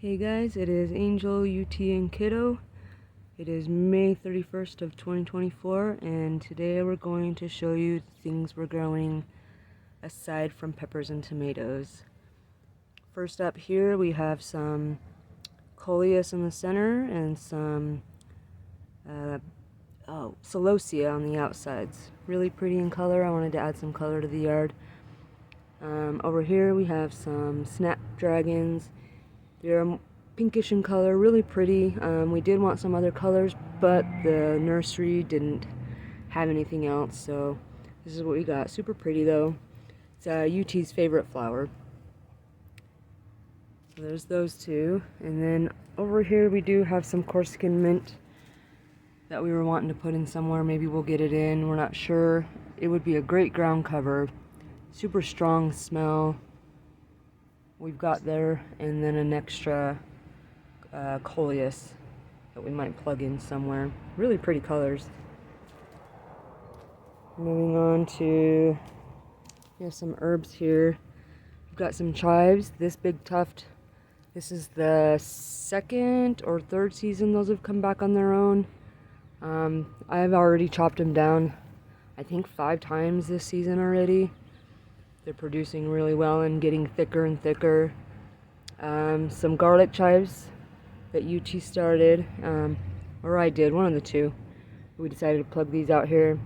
Hey guys, it is Angel, UT, and Kiddo. It is May 31st of 2024, and today we're going to show you the things we're growing aside from peppers and tomatoes. First up here we have some coleus in the center and some celosia on the outsides. Really pretty in color. I wanted to add some color to the yard. Over here we have some snapdragons. They're pinkish in color, really pretty. We did want some other colors, but the nursery didn't have anything else, so this is what we got. Super pretty though. It's UT's favorite flower. So there's those two. And then over here we do have some Corsican mint that we were wanting to put in somewhere. Maybe we'll get it in, we're not sure. It would be a great ground cover. Super strong smell. We've got there, and then an extra coleus that we might plug in somewhere. Really pretty colors. Moving on to, we have some herbs here. We've got some chives. This big tuft, this is the second or third season those have come back on their own. I've already chopped them down, I think 5 times this season already. They're producing really well and getting thicker and thicker. Some garlic chives that UT started, or I did, one of the two. We decided to plug these out here.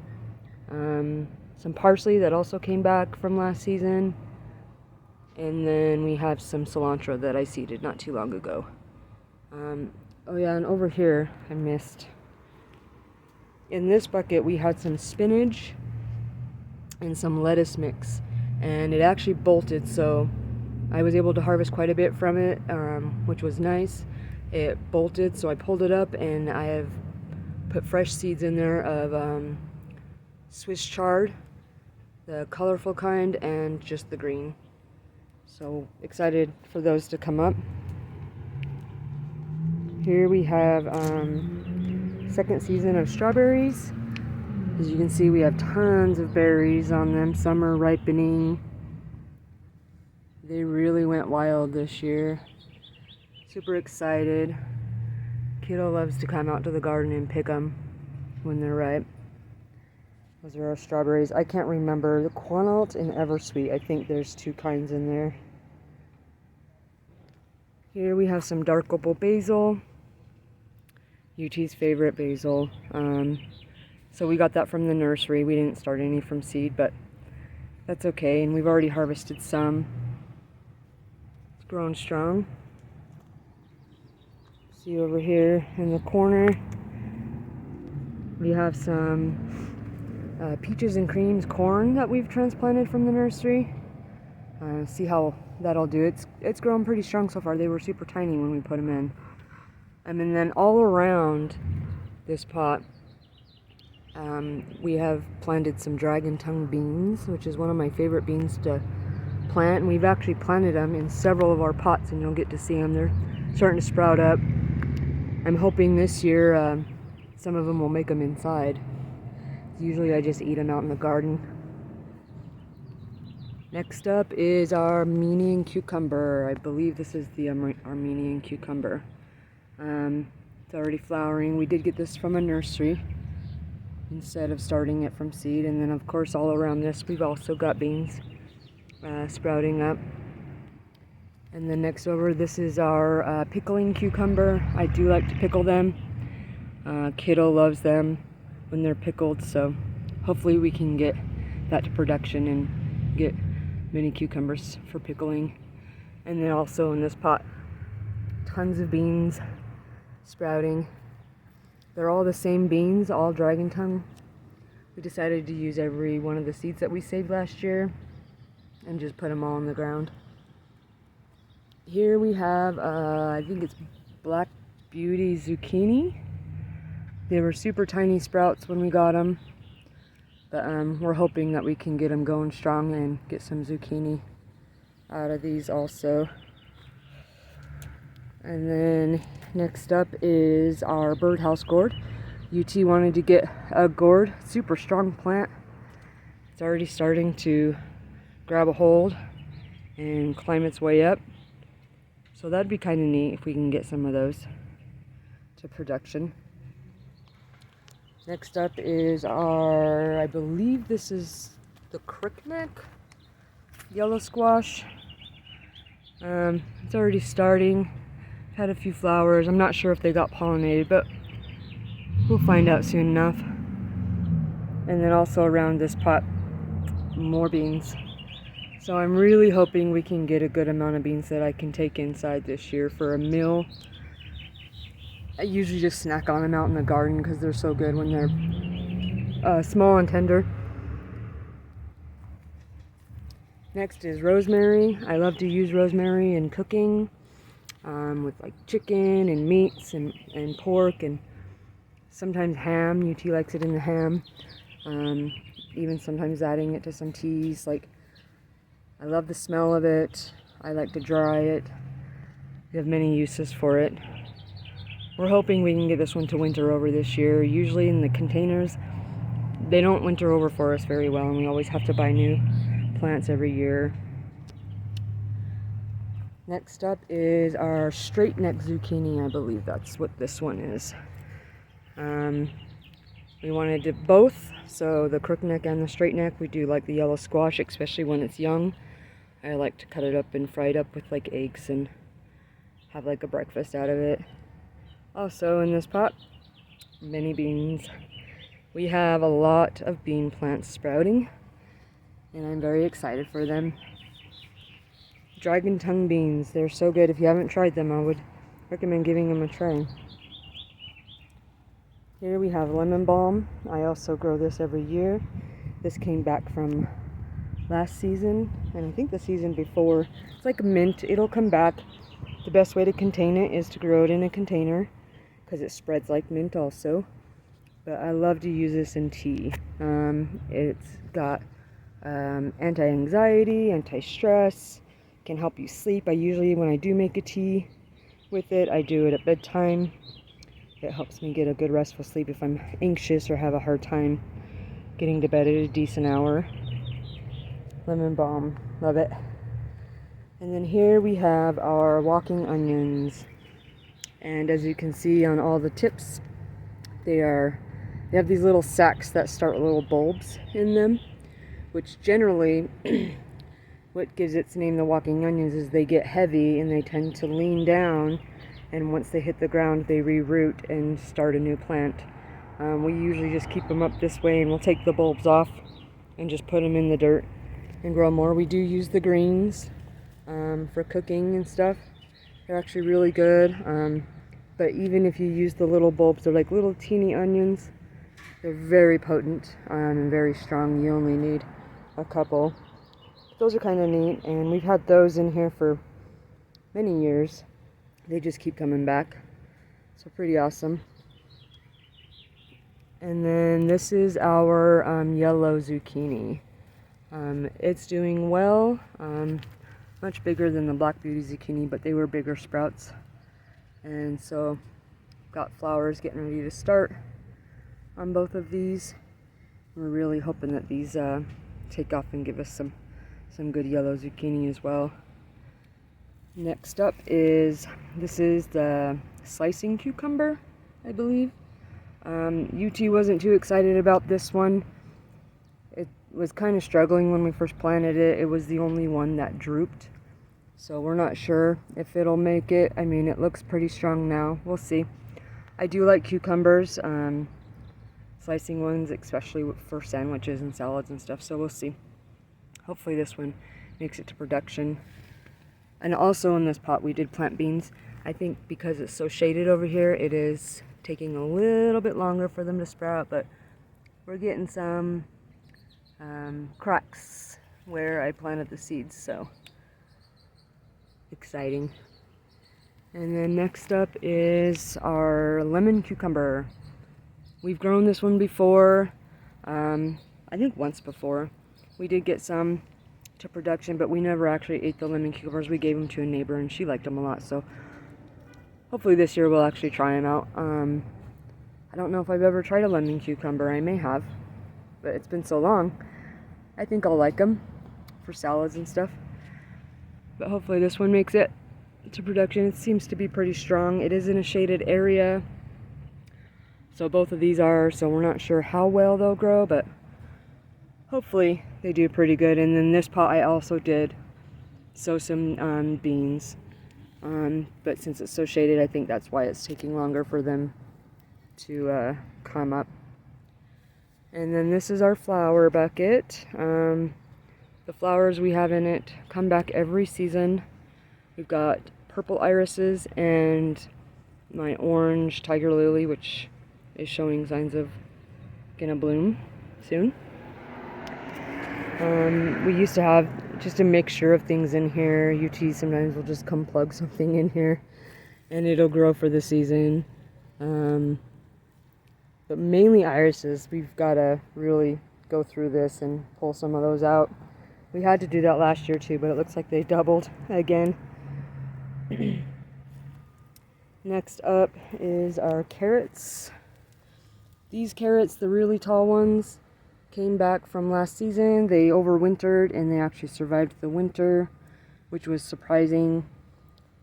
Some parsley that also came back from last season. And then we have some cilantro that I seeded not too long ago. Oh yeah, and over here, I missed. In this bucket we had some spinach and some lettuce mix. And it actually bolted, so I was able to harvest quite a bit from it, which was nice. It bolted, so I pulled it up, and I have put fresh seeds in there of Swiss chard, the colorful kind, and just the green. So excited for those to come up. Here we have second season of strawberries. As you can see, we have tons of berries on them. Some are ripening. They really went wild this year. Super excited. Kiddo loves to come out to the garden and pick them when they're ripe. Those are our strawberries. I can't remember. The Quinault and Eversweet. I think there's 2 kinds in there. Here we have some dark opal basil. UT's favorite basil. So we got that from the nursery. We didn't start any from seed, but that's okay. And we've already harvested some. It's growing strong. See over here in the corner, we have some peaches and creams corn that we've transplanted from the nursery. See how that'll do. It's grown pretty strong so far. They were super tiny when we put them in. And then all around this pot, we have planted some dragon tongue beans, which is one of my favorite beans to plant. And we've actually planted them in several of our pots, and you'll get to see them. They're starting to sprout up. I'm hoping this year some of them will make them inside. Usually I just eat them out in the garden. Next up is our Armenian cucumber. I believe this is the Armenian cucumber. It's already flowering. We did get this from a nursery instead of starting it from seed. And then of course all around this we've also got beans sprouting up. And then next over, this is our pickling cucumber. I do like to pickle them. Kiddo loves them when they're pickled, so hopefully we can get that to production and get many cucumbers for pickling. And then also in this pot, tons of beans sprouting. They're all the same beans, all dragon tongue. We decided to use every one of the seeds that we saved last year and just put them all on the ground. Here we have, I think it's Black Beauty zucchini. They were super tiny sprouts when we got them, but we're hoping that we can get them going strong and get some zucchini out of these also. And then next up is our birdhouse gourd. UT wanted to get a gourd, super strong plant. It's already starting to grab a hold and climb its way up. So that'd be kind of neat if we can get some of those to production. Next up is our, I believe this is the crookneck yellow squash. It's already starting. Had a few flowers. I'm not sure if they got pollinated, but we'll find out soon enough. And then also around this pot, more beans. So I'm really hoping we can get a good amount of beans that I can take inside this year for a meal. I usually just snack on them out in the garden because they're so good when they're small and tender. Next is rosemary. I love to use rosemary in cooking with like chicken and meats and pork and sometimes ham. UT likes it in the ham. Even sometimes adding it to some teas. Like, I love the smell of it. I like to dry it. We have many uses for it. We're hoping we can get this one to winter over this year. Usually in the containers, they don't winter over for us very well, and we always have to buy new plants every year. Next up is our straight neck zucchini. I believe that's what this one is. We wanted to both, so the crook neck and the straight neck. We do like the yellow squash, especially when it's young. I like to cut it up and fry it up with like eggs and have like a breakfast out of it. Also in this pot, mini beans. We have a lot of bean plants sprouting, and I'm very excited for them. Dragon tongue beans, they're so good. If you haven't tried them, I would recommend giving them a try. Here we have lemon balm. I also grow this every year. This came back from last season, and I think the season before. It's like mint, it'll come back. The best way to contain it is to grow it in a container, because it spreads like mint also. But I love to use this in tea. It's got anti-anxiety, anti-stress, can help you sleep. I usually, when I do make a tea with it, I do it at bedtime. It helps me get a good restful sleep if I'm anxious or have a hard time getting to bed at a decent hour. Lemon balm, love it. And then here we have our walking onions. And as you can see on all the tips, they have these little sacs that start little bulbs in them, which generally, what gives its name the walking onions is they get heavy and they tend to lean down, and once they hit the ground they reroot and start a new plant. We usually just keep them up this way, and we'll take the bulbs off and just put them in the dirt and grow more. We do use the greens for cooking and stuff. They're actually really good. But even if you use the little bulbs, they're like little teeny onions. They're very potent and very strong. You only need a couple. Those are kind of neat, and we've had those in here for many years. They just keep coming back. So pretty awesome. And then this is our yellow zucchini. It's doing well. Much bigger than the Black Beauty zucchini, but they were bigger sprouts. And so got flowers getting ready to start on both of these. We're really hoping that these take off and give us some good yellow zucchini as well. Next up is, this is the slicing cucumber, I believe. UT wasn't too excited about this one. It was kind of struggling when we first planted it. It was the only one that drooped. So we're not sure if it'll make it. I mean, it looks pretty strong now. We'll see. I do like cucumbers, slicing ones, especially for sandwiches and salads and stuff. So we'll see. Hopefully this one makes it to production. And also in this pot we did plant beans. I think because it's so shaded over here, it is taking a little bit longer for them to sprout, but we're getting some cracks where I planted the seeds, so exciting. And then next up is our lemon cucumber. We've grown this one before, I think once before. We did get some to production, but we never actually ate the lemon cucumbers. We gave them to a neighbor and she liked them a lot, so hopefully this year we'll actually try them out. I don't know if I've ever tried a lemon cucumber. I may have, but it's been so long. I think I'll like them for salads and stuff. But hopefully this one makes it. to production. It seems to be pretty strong. It is in a shaded area, so both of these are, so we're not sure how well they'll grow, but hopefully they do pretty good. And then this pot I also did sow some beans, but since it's so shaded, I think that's why it's taking longer for them to come up. And then this is our flower bucket. The flowers we have in it come back every season. We've got purple irises and my orange tiger lily, which is showing signs of gonna bloom soon. We used to have just a mixture of things in here. UT sometimes will just come plug something in here and it'll grow for the season. But mainly irises. We've got to really go through this and pull some of those out. We had to do that last year too, but it looks like they doubled again. Next up is our carrots. These carrots, the really tall ones, came back from last season. They overwintered and they actually survived the winter, which was surprising.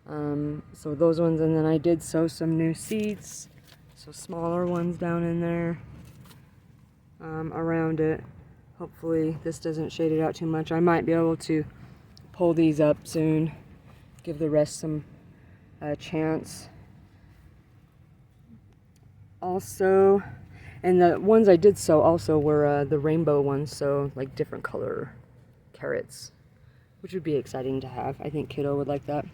So those ones, and then I did sow some new seeds, so smaller ones down in there around it. Hopefully this doesn't shade it out too much. I might be able to pull these up soon, give the rest some chance. Also, and the ones I did sow also were the rainbow ones, so like different color carrots, which would be exciting to have. I think Kiddo would like that.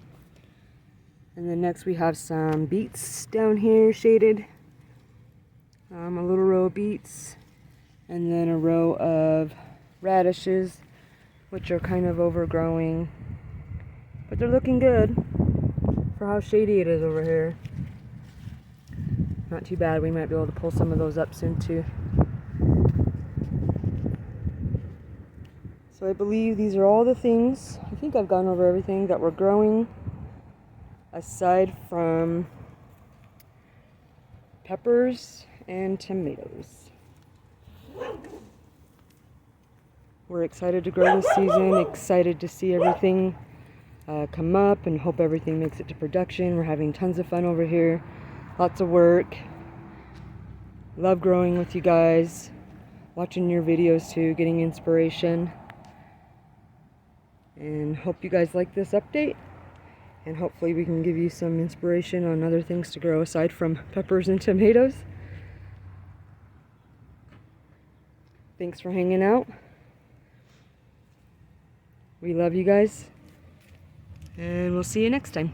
And then next we have some beets down here shaded. A little row of beets, and then a row of radishes, which are kind of overgrowing, but they're looking good for how shady it is over here. Not too bad. We might be able to pull some of those up soon too. So I believe these are all the things, I think I've gone over everything that we're growing, aside from peppers and tomatoes. We're excited to grow this season, excited to see everything come up, and hope everything makes it to production. We're having tons of fun over here, lots of work. Love growing with you guys, watching your videos too, getting inspiration. And hope you guys like this update, and hopefully we can give you some inspiration on other things to grow aside from peppers and tomatoes. Thanks for hanging out. We love you guys, and we'll see you next time.